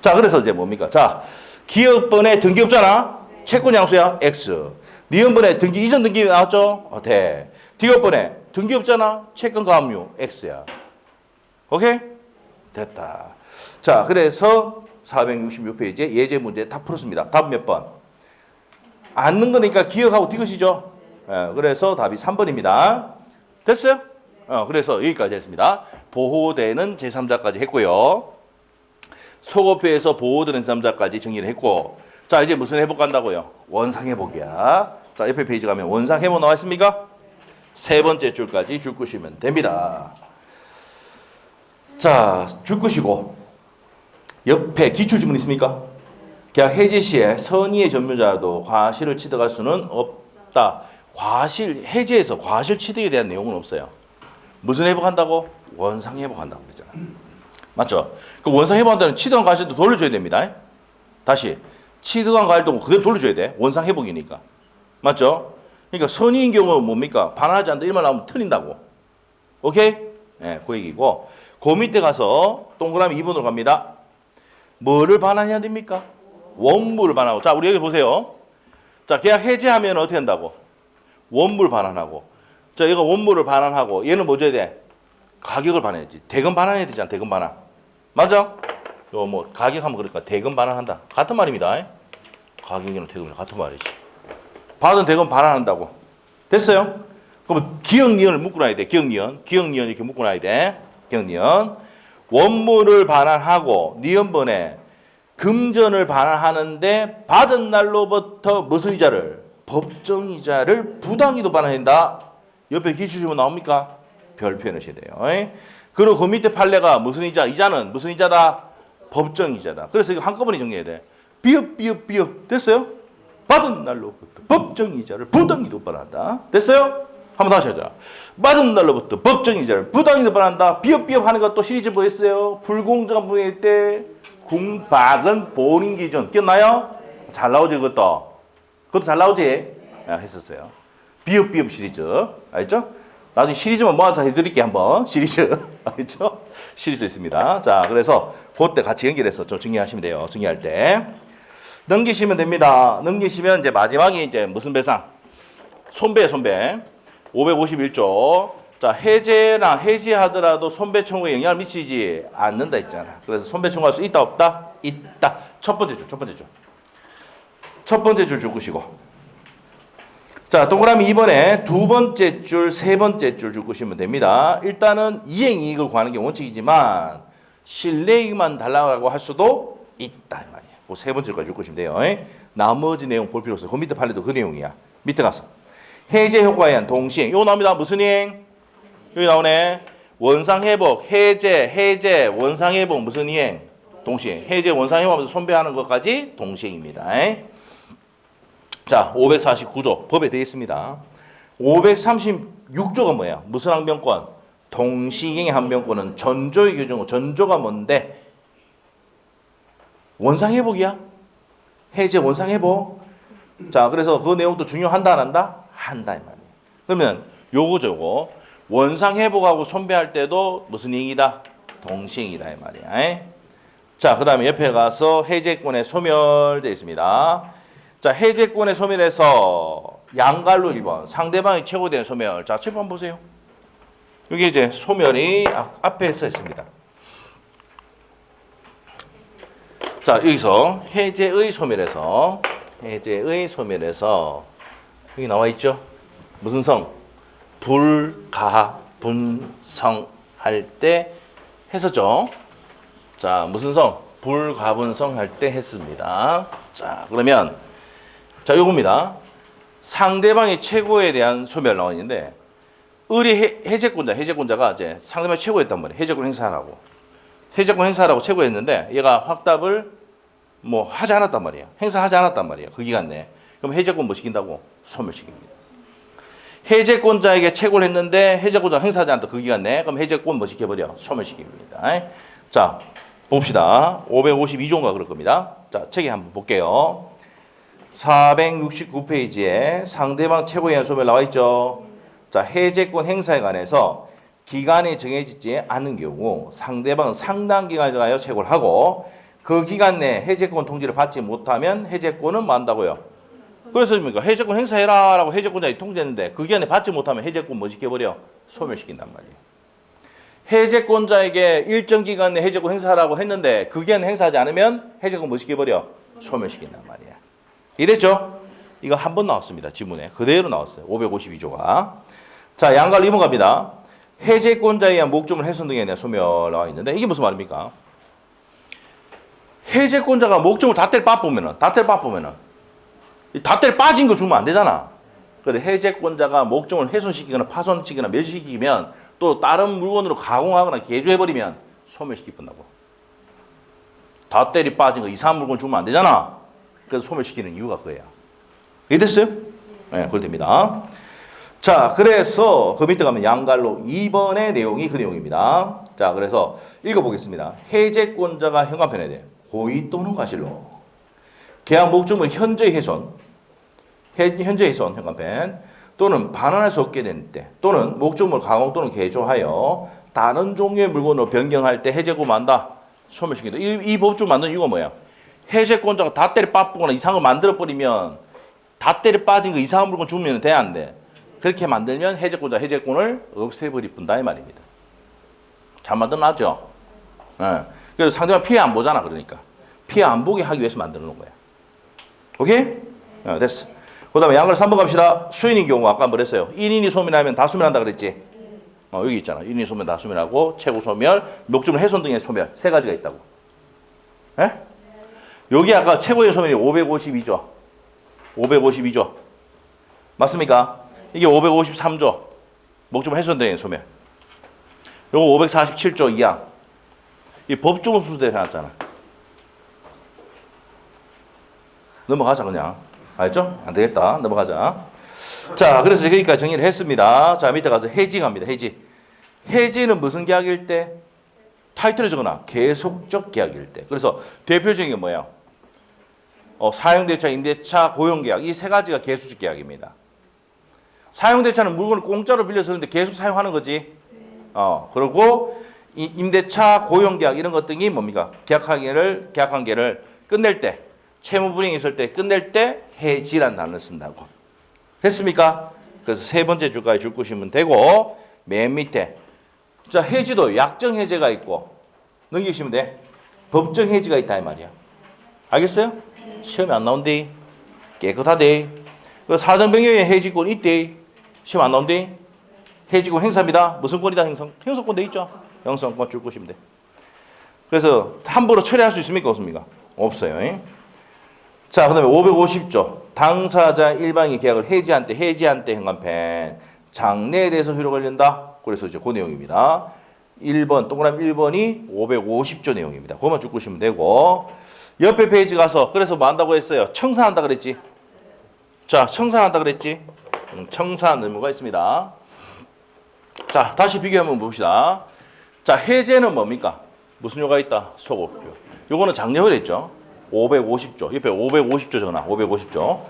Speaker 1: 자, 그래서 이제 뭡니까? 자, 기업번에 등기 없잖아. 채권 양수야. X. 니은번에 등기 이전 등기 나왔죠? 대. 디귿번에 등기 없잖아. 채권 가압류 X야. 오케이? 됐다. 자, 그래서 466페이지에 예제 문제 다 풀었습니다. 답 몇 번? 앉는 거니까 기억하고 디귿이죠. 그래서 답이 3번입니다. 됐어요? 그래서 여기까지 했습니다. 보호되는 제3자까지 했고요. 소급회에서 보호되는 제3자까지 정리를 했고, 자, 이제 무슨 회복 간다고요? 원상 회복이야. 자, 옆에 페이지 가면 원상 회복 나와 있습니까? 세 번째 줄까지 줄 끄시면 됩니다. 자, 줄 끄시고 옆에 기출지문 있습니까? 계약 해지 시에 선의의 점유자도 과실을 취득할 수는 없다. 해지에서 과실 취득에 대한 내용은 없어요. 무슨 회복한다고? 원상 회복한다고 그랬잖아. 맞죠? 그 원상 회복한다는 취득한 과실도 돌려줘야 됩니다. 다시 취득한 과실도 그대로 돌려줘야 돼. 원상 회복이니까. 맞죠? 그러니까 선의인 경우는 뭡니까? 반환하지 않는다 이말 나오면 틀린다고. 오케이? 네, 그 얘기고. 그 밑에 가서 동그라미 2번으로 갑니다. 뭐를 반환해야 됩니까? 원물을 반환하고. 자, 우리 여기 보세요. 자, 계약 해지하면 어떻게 한다고? 원물 반환하고. 자, 이거 원물을 반환하고. 얘는 뭐 줘야 돼? 가격을 반환해야지. 대금 반환해야 되잖아. 대금 반환. 맞아? 요 뭐 가격하면 그러니까 대금 반환한다. 같은 말입니다. 가격이랑 대금이랑 같은 말이지. 받은 대금 반환한다고. 됐어요? 그럼 기억니언을 묶어놔야 돼. 기억니언 이렇게 묶어놔야 돼. 기억니언. 원물을 반환하고 니은번에 금전을 반환하는데 받은 날로부터 무슨 이자를? 법정이자를 부당이도 반환한다. 옆에 기출지문 나옵니까? 별표 넣으셔야 돼요. 그리고 그 밑에 판례가 무슨 이자? 이자는 무슨 이자다? 법정이자다. 그래서 이거 한꺼번에 정리해야 돼. 비읍. 됐어요? 받은 날로부터 법정이자를 부당이도 반환한다. 됐어요? 한번 다시 하자. 받은 날로부터 법정이자를 부당이도 반환한다. 비읍 하는 것도 시리즈 뭐 했어요? 불공정한 분해일 때 궁박은 본인 기준. 기억나요? 잘 나오지 그것도? 그것도 잘 나오지? 했었어요. 비읍 시리즈. 알죠? 나중에 시리즈만 모아서 해드릴게요. 한번. 시리즈. 알죠? 시리즈 있습니다. 자, 그래서 그때 같이 연결해서 좀 정리하시면 돼요. 정리할 때. 넘기시면 됩니다. 넘기시면 이제 마지막에 이제 무슨 배상? 손배. 551조. 자, 해제하더라도 손배 청구에 영향을 미치지 않는다 했잖아. 그래서 손배 청구할 수 있다 없다? 있다. 첫 번째 줄 줄구시고. 자, 동그라미 2번에 두 번째 줄, 세 번째 줄 줄구시면 됩니다. 일단은 이행이익을 구하는 게 원칙이지만 실내이익만 달라고 할 수도 있다 이 말이야. 그 세 번째 줄까지 줄구시면 돼요. 나머지 내용 볼 필요 없어요. 그 밑에 판례도 그 내용이야. 밑에 가서 해제 효과에 의한 동시행. 요거 나옵니다. 무슨 이행? 여기 나오네. 원상회복, 해제, 원상회복 무슨 이행? 동시행. 해제, 원상회복하면서 손배하는 것까지 동시행입니다. 자, 549조 법에 되어 있습니다. 536조가 뭐예요? 무슨 항변권? 동시행의 항변권은 전조의 규정이고 전조가 뭔데? 원상회복이야. 해제 원상회복. 자, 그래서 그 내용도 중요한다 안 한다? 한다 이 말이에요. 그러면 요거 원상회복하고 손배할 때도 무슨 행위다? 동시행이다 이 말이야. 자, 그 다음에 옆에 가서 해제권의 소멸되어 있습니다. 자, 해제권의 소멸에서 양갈로 1번 상대방이 최고된 소멸. 자, 책 한번 보세요. 여기 이제 소멸이 앞에 써 있습니다. 자, 여기서 해제의 소멸에서 여기 나와 있죠. 무슨 성? 불가분성 할 때 했었죠. 자, 무슨 성? 불가분성 할 때 했습니다. 자, 그러면 자, 요겁니다. 상대방이 최고에 대한 소멸 나와 있는데 을이 해제권자가 이제 상대방이 최고였단 말이에요. 해제권 행사하라고 최고였는데 얘가 확답을 뭐 하지 않았단 말이에요. 행사하지 않았단 말이에요. 그 기간 내에. 그럼 해제권 뭐 시킨다고? 소멸시킵니다. 해제권자에게 최고를 했는데 해제권자가 행사하지 않았다. 그 기간 내에. 그럼 해제권 뭐 시켜버려? 소멸시킵니다. 자, 봅시다. 552조인가 그럴 겁니다. 자, 책에 한번 볼게요. 469페이지에 상대방 최고에 의한 소멸 나와 있죠. 자, 해제권 행사에 관해서 기간이 정해지지 않은 경우 상대방은 상당 기간을 정하여 최고를 하고 그 기간 내에 해제권 통지를 받지 못하면 해제권은 뭐 한다고요? 그래서 뭡니까? 해제권 행사해라 라고 해제권자에 통지했는데 그 기간에 받지 못하면 해제권 뭐 시켜버려? 소멸시킨단 말이에요. 해제권자에게 일정 기간 내에 해제권 행사하라고 했는데 그 기간에 행사하지 않으면 해제권 뭐 시켜버려? 소멸시킨단 말이야. 이해됐죠? 이거 한 번 나왔습니다. 지문에. 그대로 나왔어요. 552조가. 자, 양갈 2번 갑니다. 해제권자에 의한 목적물 훼손 등에 대한 소멸 나와 있는데 이게 무슨 말입니까? 해제권자가 목적물 닷대를 빠보면은 닷대를 빠진 거 주면 안 되잖아. 그래 해제권자가 목적물 훼손시키거나 파손시키거나 멸시키면 또 다른 물건으로 가공하거나 개조해버리면 소멸시키긴다고. 닷대리 빠진 거 이상한 물건 주면 안 되잖아. 그래서 소멸시키는 이유가 그거야. 이해됐어요? 네, 그걸 됩니다. 자, 그래서 그 밑에 가면 양갈로 2번의 내용이 그 내용입니다. 자, 그래서 읽어보겠습니다. 해제권자가 현관편에 대해 고의 또는 과실로 계약 목적물 현저히 훼손 현관편 또는 반환할 수 없게 된 때 또는 목적물 가공 또는 개조하여 다른 종류의 물건으로 변경할 때 해제권 만다 소멸시킨다. 이 법조 만든 이유가 뭐야? 해제권자가 닷대를 빠쁘거나 이상한 걸 만들어버리면 닷대를 빠진 거 이상한 물건 주면 돼 안 돼? 그렇게 만들면 해제권을 없애버릴 뿐다 이 말입니다. 잘 만들어놨죠? 네. 그래서 상대방 피해 안 보잖아. 그러니까 피해 안 보게 하기 위해서 만들어 놓은 거야. 오케이? 됐어. 그 다음에 양갈 3번 갑시다. 수인인 경우 아까 뭐랬어요? 1인이 소멸하면 다 소멸한다 그랬지? 여기 있잖아. 1인이 소멸 다 소멸하고 최고 소멸, 목적물 훼손 등의 소멸 세 가지가 있다고. 에? 여기 아까 최고의 소멸이 552조. 552조. 맞습니까? 이게 553조. 목적물 훼손 등의 소멸. 요거 547조 2항. 이 법조문 순서대로 해놨잖아. 넘어가자 그냥. 알죠? 안 되겠다. 넘어가자. 자, 그래서 여기까지 정리를 했습니다. 자, 밑에 가서 해지 갑니다. 해지. 해지는 무슨 계약일 때? 타이틀을 적어놔. 계속적 계약일 때. 그래서 대표적인 게 뭐예요? 사용대차, 임대차, 고용계약. 이 세 가지가 계속적 계약입니다. 사용대차는 물건을 공짜로 빌려 쓰는데 계속 사용하는 거지. 그리고 임대차, 고용계약 이런 것 등이 뭡니까? 계약 관계를 끝낼 때 채무 불이익이 있을 때 끝낼 때 해지란 단어를 쓴다고. 됐습니까? 그래서 세 번째 줄까지 줄 것이면 되고 맨 밑에 자 해지도 약정 해제가 있고 넘기시면 돼. 법정 해지가 있다 이 말이야. 알겠어요? 시험에 안 나온대. 깨끗하대. 그 사정변경의 해지권 있대. 시험 안 나온대. 해지권 행사입니다. 무슨 권이다 행사권 돼 있죠. 형성권 줄 것이면 돼. 그래서 함부로 처리할 수 있습니까? 없습니까? 없어요. 자, 그 다음에 550조. 당사자 일방이 계약을 해지한 때 현관펜. 장래에 대해서 효력을 걸린다. 그래서 이제 그 내용입니다. 1번, 동그라미 1번이 550조 내용입니다. 그것만 쭉 보시면 되고. 옆에 페이지 가서, 그래서 뭐 한다고 했어요? 청산한다 그랬지? 자, 청산한다 그랬지? 청산 의무가 있습니다. 자, 다시 비교 한번 봅시다. 자, 해제는 뭡니까? 무슨 요가 있다? 소급료. 요거는 장려를 했죠. 550조. 옆에 550조 적어놔. 550조.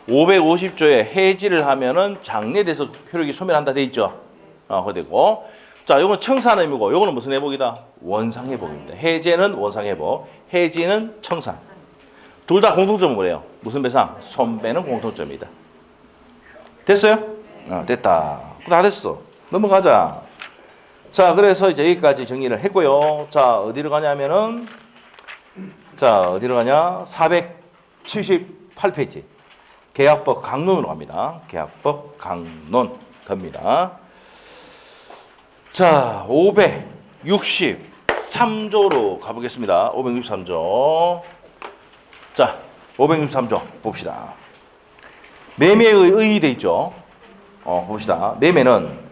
Speaker 1: 550조에 해지를 하면은 장래돼서 효력이 소멸한다 돼 있죠. 그거 되고. 자, 요건 청산 의무고, 요거는 무슨 회복이다? 원상 회복입니다. 해제는 원상 회복, 해지는 청산. 둘 다 공통점은 뭐래요? 무슨 배상? 손배는 공통점이다. 됐어요? 됐다. 다 됐어. 넘어가자. 자, 그래서 이제 여기까지 정리를 했고요. 자, 어디로 가냐면은, 자, 어디로 가냐? 478페이지. 계약법 강론으로 갑니다. 계약법 강론 갑니다. 자, 563조로 가보겠습니다. 563조. 자, 563조 봅시다. 매매의 의의 돼 있죠. 봅시다. 매매는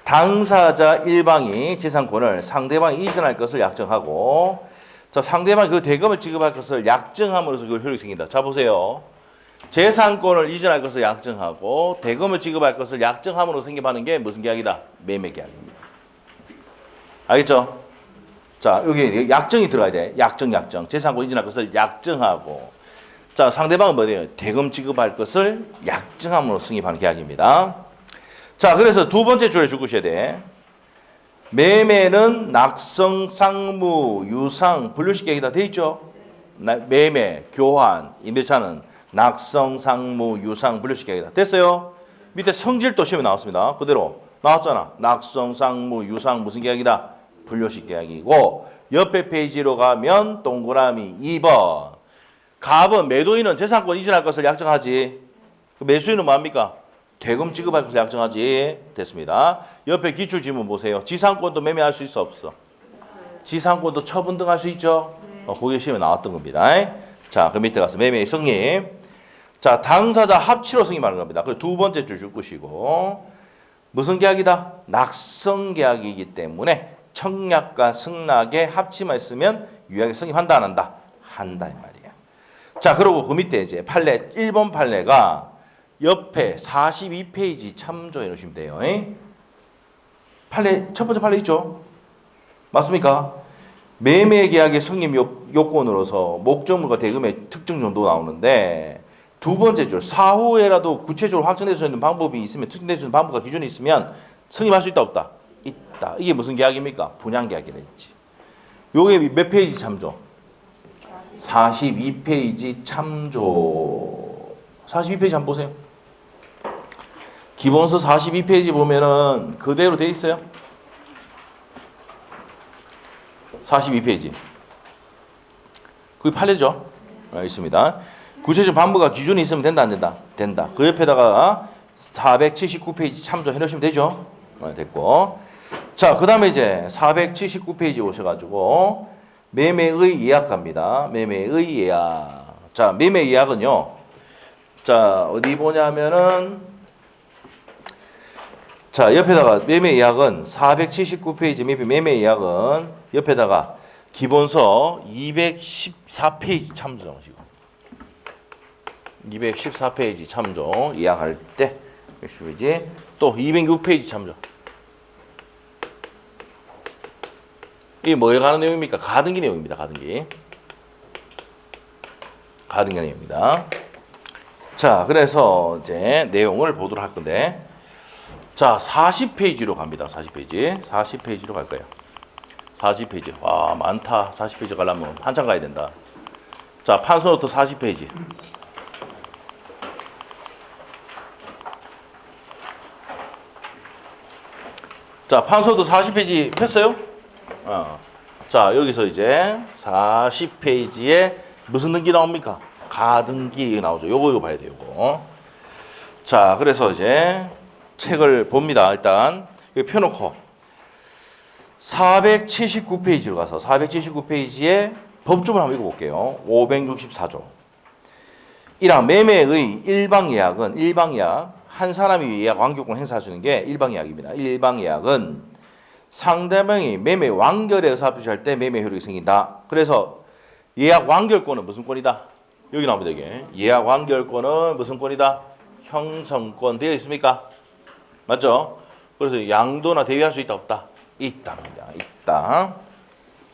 Speaker 1: 당사자 일방이 재산권을 상대방이 이전할 것을 약정하고, 자, 상대방이 그 대금을 지급할 것을 약정함으로써 그 효력이 생긴다. 자, 보세요. 재산권을 이전할 것을 약정하고 대금을 지급할 것을 약정함으로 생겨나는 게 무슨 계약이다? 매매 계약입니다. 알겠죠? 자, 여기 약정이 들어가야 돼. 약정. 재산권 이전할 것을 약정하고. 자, 상대방은 뭐예요? 대금 지급할 것을 약정함으로 승인하는 계약입니다. 자, 그래서 두 번째 줄에 줄 것이어야 돼. 매매는 낙성, 상무, 유상, 분류식 계약이 다 돼 있죠? 매매, 교환, 임대차는 낙성, 상무, 유상, 분류식 계약이 다 됐어요? 밑에 성질도 시험에 나왔습니다. 그대로 나왔잖아. 낙성, 상무, 유상 무슨 계약이다? 분류식 계약이고, 옆에 페이지로 가면 동그라미 2번. 갑은 매도인은 재산권 이전할 것을 약정하지. 매수인은 뭐합니까? 대금 지급할 것을 약정하지. 됐습니다. 옆에 기출지문 보세요. 지상권도 매매할 수 있어 없어? 지상권도 처분 등 할 수 있죠? 그게 시험에 나왔던 겁니다. 자, 그 밑에 가서 매매의 승인. 자, 당사자 합치로 승인하는 겁니다. 그 두 번째 줄 것이고, 무슨 계약이다? 낙성 계약이기 때문에 청약과 승낙의 합치만 있으면 유약에 승인한다 안 한다? 한다 이 말이야. 자, 그리고 그 밑에 이제 판례 1번 판례가 옆에 42페이지 참조해 놓으시면 돼요. 판례 첫 번째 판례 있죠? 맞습니까? 매매 계약의 성립 요건으로서 목적물과 대금의 특정 정도 나오는데, 두 번째 줄 사후에라도 구체적으로 확정될 수 있는 방법이 있으면, 특정될 수 있는 방법과 기준이 있으면 성립할 수 있다 없다? 있다. 이게 무슨 계약입니까? 분양 계약이라 했지. 요게 몇 페이지 참조? 42페이지 참조. 42페이지 한번 보세요. 기본서 42페이지 보면은 그대로 돼 있어요. 42페이지. 그게 판례죠? 있습니다. 구체적 방법과 기준이 있으면 된다, 안 된다? 된다. 그 옆에다가 479페이지 참조해 놓으시면 되죠? 됐고. 자, 그 다음에 이제 479페이지 오셔가지고 매매의 예약 갑니다. 매매의 예약. 자, 매매 예약은요. 자, 어디 보냐면은, 자, 옆에다가 매매 예약은 479페이지 매매 예약은 옆에다가 기본서 214페이지 참조 정식. 214페이지 참조 예약할 때 210페이지 또 206페이지 참조. 이게 뭐에 관한 내용입니까? 가등기 내용입니다. 가등기 내용입니다. 자, 그래서 이제 내용을 보도록 할 건데, 자, 40페이지로 갑니다. 40페이지로 갈 거예요. 40페이지. 와, 많다. 40페이지 가려면 한참 가야 된다. 자, 판소노트 40페이지. 자, 판소노트 40페이지 폈어요? 자, 여기서 이제 40페이지에 무슨 등기 나옵니까? 가등기 나오죠. 요거 봐야 돼요, 요거. 자, 그래서 이제 책을 봅니다. 일단 여기 펴놓고 479페이지로 가서 479페이지에 법조문 한번 읽어볼게요. 564조. 1항 매매의 일방예약은 일방예약 한 사람이 예약 완결권 행사할 수 있는 게 일방예약입니다. 일방예약은 상대방이 매매 완결에 의사표시할 때 매매 효력이 생긴다. 그래서 예약 완결권은 무슨 권이다? 여기 나옵니다. 이게 예약 완결권은 무슨 권이다? 형성권 되어 있습니까? 맞죠? 그래서 양도나 대위할 수 있다 없다? 있답니다. 있다.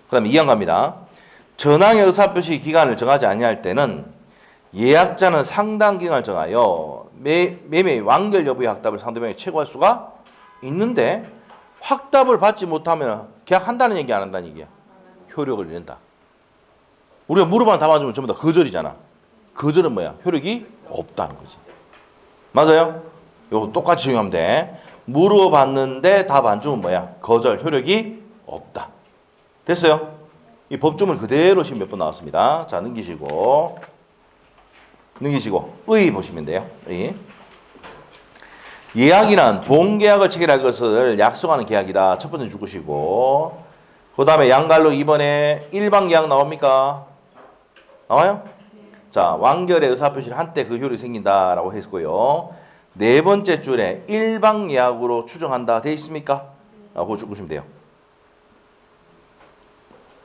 Speaker 1: 그 다음에 2항 갑니다. 전항의 의사표시 기간을 정하지 아니할 때는 예약자는 상당 기간을 정하여 매매 완결 여부의 확답을 상대방에 최고할 수가 있는데 확답을 받지 못하면 계약한다는 얘기 안 한다는 얘기야. 효력을 잃는다. 우리가 물어봐는 답 안 주면 전부 다 거절이잖아. 거절은 뭐야? 효력이 없다는 거지. 맞아요? 이거 똑같이 적용하면 돼. 물어봤는데 답 안 주면 뭐야? 거절, 효력이 없다. 됐어요? 이 법조문 그대로 지금 몇 번 나왔습니다. 자, 넘기시고 의 보시면 돼요. 의. 예약이란 본계약을 체결할 것을 약속하는 계약이다. 첫 번째 죽으시고 그 다음에 양갈로 2번에 일방예약 나옵니까? 나와요? 자, 완결의 의사표시를 한때 그 효력이 생긴다라고 했고요. 네 번째 줄에 일방예약으로 추정한다 돼 있습니까? 그거 죽으시면 돼요.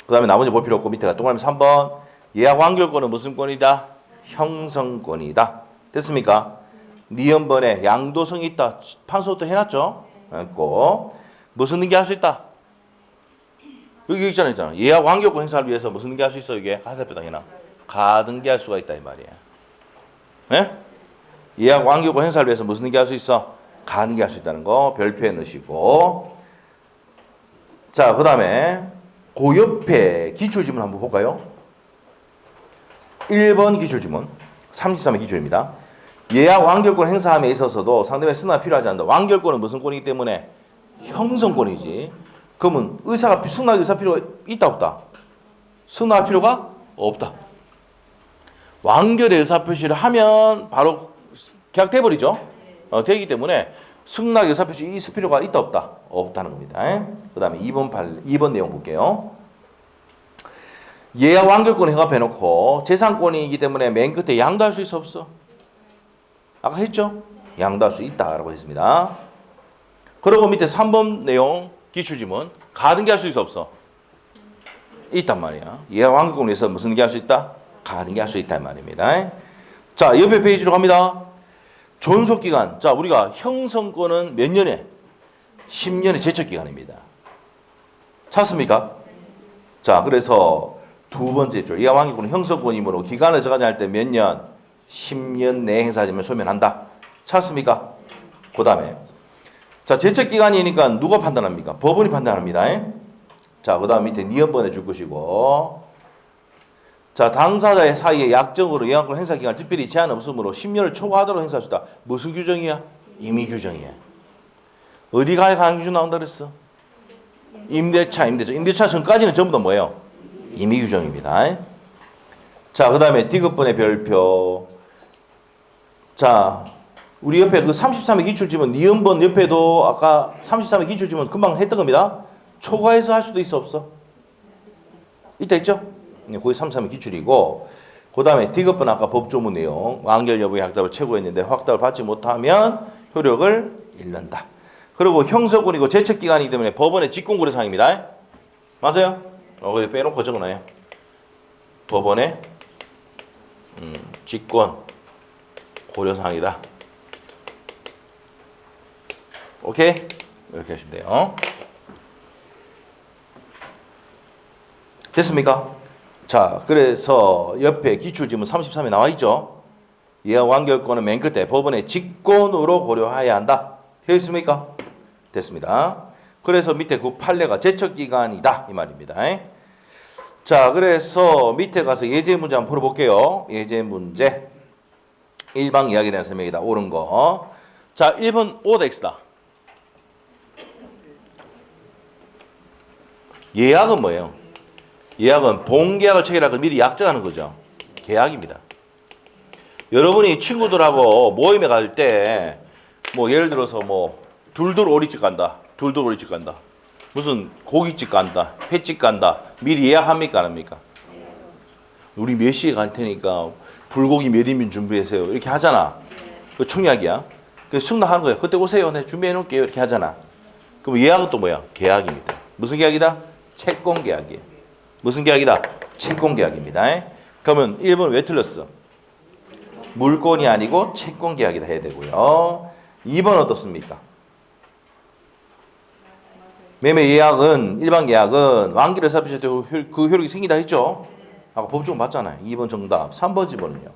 Speaker 1: 그 다음에 나머지 볼 필요 없고 밑에가 동그라미 3번 예약 완결권은 무슨 권이다? 형성권이다. 됐습니까? 니은번에 양도성이 있다. 판소도 해놨죠? 했고 무슨 등기 할 수 있다? 여기 있잖아. 예약 완결권 행사를 위해서 무슨 등기 할 수 있어? 이게 가세표당이나 가등기 할 수가 있다 이 말이야. 네? 예약 완결권 행사를 위해서 무슨 등기 할 수 있어? 가등기 할 수 있다는 거 별표에 넣으시고 자, 그 다음에 그 옆에 기출지문 한번 볼까요? 1번 기출지문 33의 기출입니다. 예약 완결권 행사함에 있어서도 상대방의 승낙이 필요하지 않는다. 완결권은 무슨 권이기 때문에? 형성권이지. 그러면 승낙 의사 필요가 있다 없다? 승낙 필요가 없다. 완결의 의사표시를 하면 바로 계약돼버리죠. 되기 때문에 승낙 의사표시 있을 필요가 있다 없다? 없다는 겁니다. 그 다음에 2번 내용 볼게요. 예약 완결권 행합해놓고 재산권이기 때문에 맨 끝에 양도할 수 있어 없어? 아까 했죠? 양도할 수 있다라고 했습니다. 그리고 밑에 3번 내용 기출지문 가등기 할 수 있어 없어? 있단 말이야. 예약 완결권을 위해서 무슨 등기 할 수 있다? 가등기 할 수 있단 말입니다. 자, 옆에 페이지로 갑니다. 존속기간. 자, 우리가 형성권은 몇 년에? 10년의 제척기간입니다. 찾습니까? 자, 그래서 두 번째 줄. 예약 완결권은 형성권이므로 기간을 정하지 않을 때 몇 년? 10년 내에 행사하면 소멸한다. 찾습니까? 그 다음에 자, 제척기간이니까 누가 판단합니까? 법원이 판단합니다. 자, 그 다음 밑에 니은번에 줄 것이고 자, 당사자 사이에 약정으로 예약권 행사 기간 특별히 제한 없으므로 10년을 초과하도록 행사할 수 있다. 무슨 규정이야? 임의 규정이야. 어디가 강규정 나온다 그랬어? 임대차. 임대차 전까지는 전부 다 뭐예요? 임의 규정입니다. 자, 그 다음에 디귿번의 별표. 자, 우리 옆에 그 33의 기출지문 니은번 옆에도 아까 33의 기출지문 금방 했던 겁니다. 초과해서 할 수도 있어 없어? 이따 있죠? 거기 33의 기출이고 그 다음에 디귿번 아까 법조문 내용 완결 여부의 확답을 최고했는데 확답을 받지 못하면 효력을 잃는다. 그리고 형성권이고 제척기간이기 때문에 법원의 직권고려사항입니다. 맞아요? 거기 빼놓고 적어놔요. 법원의 직권 고려사항이다. 오케이? 이렇게 하시면 돼요. 됐습니까? 자, 그래서 옆에 기출지문 33에 나와 있죠. 예약 완결권은 맨 끝에 법원의 직권으로 고려해야 한다. 되어 있습니까? 됐습니다. 그래서 밑에 그 판례가 제척기간이다 이 말입니다. 자, 그래서 밑에 가서 예제 문제 한번 풀어볼게요. 예제 문제. 일방 이야기에 대한 설명이다. 옳은 거. 자, 1번 OX다. 예약은 뭐예요? 예약은 본계약을 체결하고 미리 약정하는 거죠. 계약입니다. 여러분이 친구들하고 모임에 갈 때 뭐 예를 들어서 뭐 둘둘 오리집 간다. 둘둘 오리집 간다. 무슨 고깃집 간다. 횟집 간다. 미리 예약합니까? 안 합니까? 우리 몇 시에 갈 테니까 불고기 몇 인분 준비하세요. 이렇게 하잖아. 그 청약이야. 그 승낙하는 거예요. 그때 오세요. 네, 준비해 놓을게요. 이렇게 하잖아. 그럼 예약은 또 뭐야? 계약입니다. 무슨 계약이다? 채권 계약이에요. 무슨 계약이다? 채권 계약입니다. 그러면 1번 왜 틀렸어? 물건이 아니고 채권 계약이다 해야 되고요. 2번 어떻습니까? 매매 예약은 일반 계약은 완기를 삽입할 때 그 효력이 생기다 했죠? 아까 법조문 봤잖아요. 2번 정답. 3번 지번은요.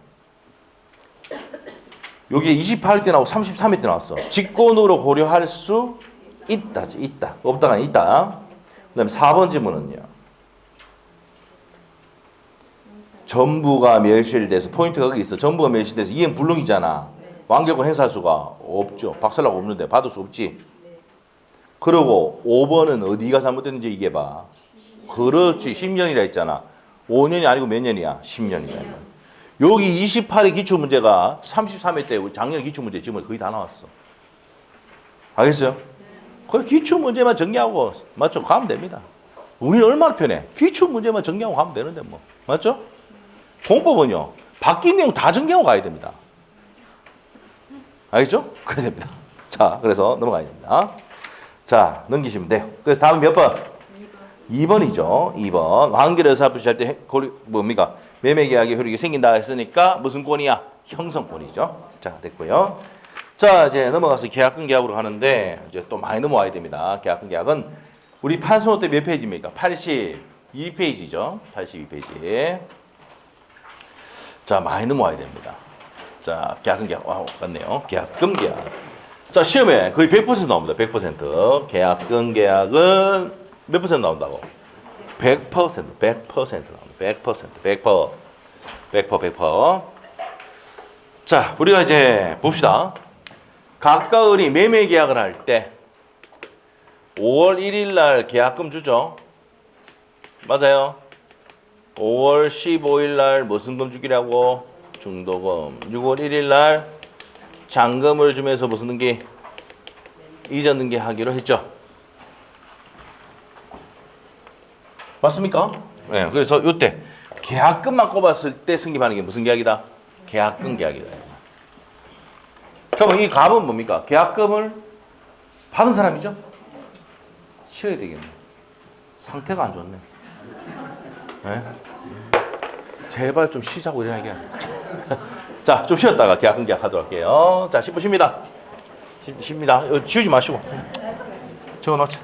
Speaker 1: 여기 28일 나오고 33일 때 나왔어. 직권으로 고려할 수 있다. 있다. 없다가 있다. 그 다음에 4번 지문은요. 전부가 멸실돼서 포인트가 거기 있어. 전부가 멸실돼서 이행 불능이잖아. 완결권 행사할 수가 없죠. 박살나고 없는데 받을 수 없지. 그리고 5번은 어디가 잘못됐는지 이게 봐. 그렇지. 10년이라 했잖아. 5년이 아니고 몇 년이야? 10년이야. 여기 28의 기출문제가 33회 때 작년 기출문제 지금 거의 다 나왔어. 알겠어요? 그 기출문제만 정리하고 맞죠? 가면 됩니다. 우리는 얼마나 편해. 기출문제만 정리하고 가면 되는데 뭐. 맞죠? 공법은요. 바뀐 내용 다 정리하고 가야 됩니다. 알겠죠? 그래야 됩니다. 자, 그래서 넘어가야 됩니다. 자, 넘기시면 돼요. 그래서 다음은 몇 번? 2번이죠. 2번. 완결 의사표시할 때 뭡니까? 매매 계약의 효력이 생긴다 했으니까 무슨 권이야? 형성권이죠. 자, 됐고요. 자, 이제 넘어가서 계약금 계약으로 하는데 이제 또 많이 넘어와야 됩니다. 계약금 계약은 우리 판소노 때 몇 페이지입니까? 82페이지죠. 82페이지. 자, 많이 넘어와야 됩니다. 자, 계약금 계약. 와, 맞네요. 계약금 계약. 자, 시험에 거의 100% 나옵니다. 100%. 계약금 계약은 몇 퍼센트 나온다고? 100%, 100% 나옵니다. 100%. 자, 우리가 이제 봅시다. 각가을이 매매 계약을 할 때 5월 1일 날 계약금 주죠. 맞아요. 5월 15일 날 무슨 금 주기라고? 중도금. 6월 1일 날 잔금을 주면서 무슨 등기? 이전 등기 하기로 했죠. 맞습니까? 네, 그래서 요때 계약금만 꼽았을 때 승립하는 게 무슨 계약이다? 계약금 계약이다. 그러면 이 갑은 뭡니까? 계약금을 받은 사람이죠? 쉬어야 되겠네. 상태가 안 좋네. 네? 제발 좀 쉬자고 이래야. 자, 좀 쉬었다가 계약금 계약하도록 할게요. 자, 10분 쉽니다. 쉽니다. 지우지 마시고. 적어놓자.